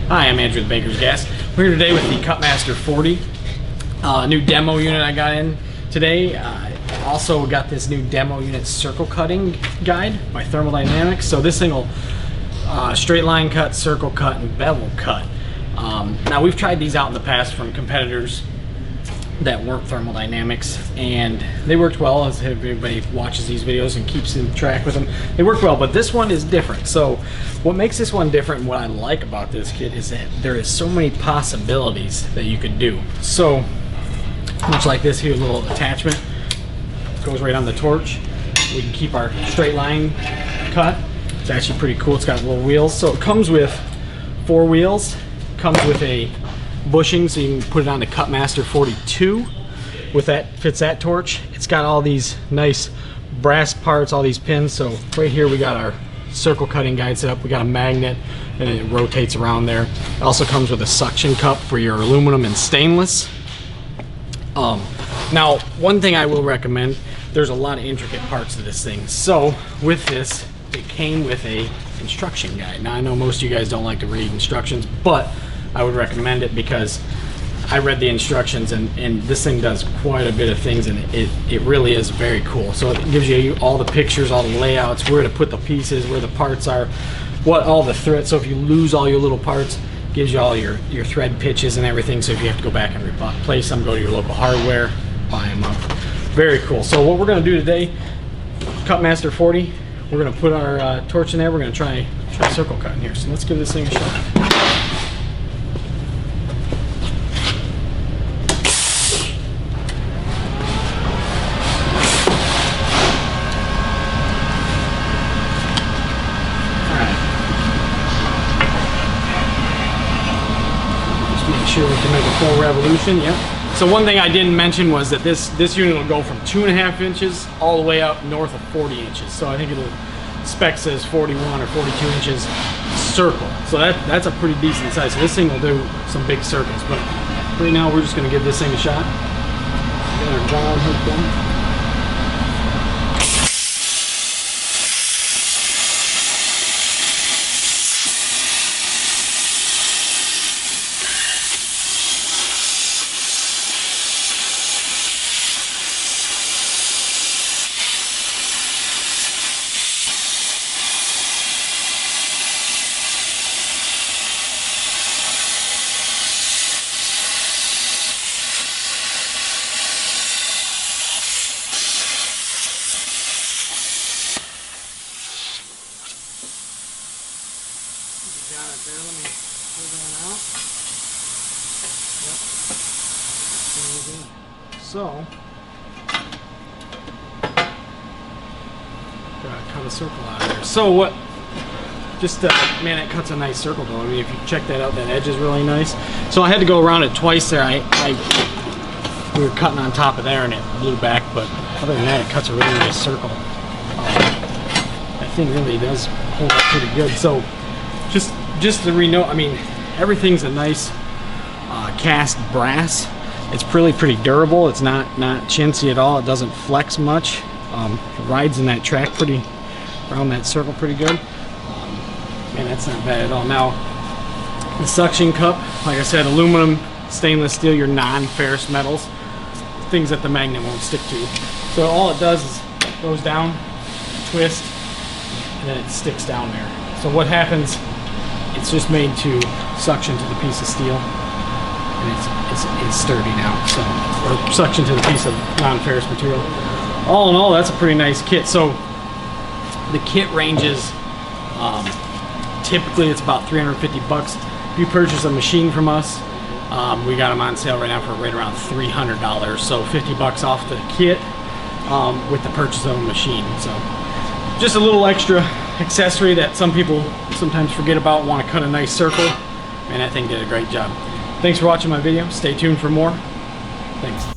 Hi, I'm Andrew with Baker's Gas. We're here today with the Cutmaster 40, new demo unit I got in today. Also got this new demo unit circle cutting guide by Thermodynamics. So this thing will straight line cut, circle cut, and bevel cut. Now we've tried these out in the past from competitors that weren't Thermodynamics, and they worked well, as everybody watches these videos and keeps in track with them. They work well, but this one is different. So what makes this one different and what I like about this kit is that there is so many possibilities that you could do. So much like this here little attachment goes right on the torch. We can keep our straight line cut. It's actually pretty cool. It's got little wheels. So it comes with 4 wheels, comes with a bushing, so you can put it on the Cutmaster 42 with that, fits that torch. It's got all these nice brass parts, all these pins. So right here we got our circle cutting guide set up. We got a magnet and it rotates around there. It also comes with a suction cup for your aluminum and stainless. Now one thing I will recommend, there's a lot of intricate parts to this thing. So with this, it came with a instruction guide. Now I know most of you guys don't like to read instructions, but I would recommend it because I read the instructions, and this thing does quite a bit of things, and it really is very cool. So it gives you all the pictures, all the layouts, where to put the pieces, where the parts are, what all the threads. So if you lose all your little parts, it gives you all your thread pitches and everything. So if you have to go back and replace them, go to your local hardware, buy them up. Very cool. So what we're going to do today, Cutmaster 40, we're going to put our torch in there. We're going to try circle cutting here. So let's give this thing a shot. Sure we can make a full revolution. Yep. So one thing I didn't mention was that this unit will go from 2.5 inches all the way up north of 40 inches. So I think it'll spec says 41 or 42 inches circle. So that's a pretty decent size. So this thing will do some big circles. But right now we're just going to give this thing a shot. Get our ground hook done. Got it there. Let me pull that out. Yep. So, gotta cut a circle out of there. So what? Just man, it cuts a nice circle though. I mean, if you check that out, that edge is really nice. So I had to go around it twice there. We were cutting on top of there and it blew back, but other than that, it cuts a really nice circle. That thing really does hold up pretty good. So just to re-note, I mean, everything's a nice cast brass. It's pretty durable. It's not chintzy at all. It doesn't flex much. It rides in that track around that circle pretty good. Man, that's not bad at all. Now, the suction cup, like I said, aluminum, stainless steel, your non-ferrous metals, things that the magnet won't stick to. So all it does is it goes down, twist, and then it sticks down there. So what happens? It's just made to suction to the piece of steel, and it's sturdy now. So, or suction to the piece of non-ferrous material. All in all, that's a pretty nice kit. So the kit ranges. Typically, it's about 350 bucks. If you purchase a machine from us, we got them on sale right now for right around $300. So 50 bucks off the kit with the purchase of a machine. So just a little extra accessory that some people sometimes forget about, want to cut a nice circle, and that thing did a great job. Thanks for watching my video. Stay tuned for more. Thanks.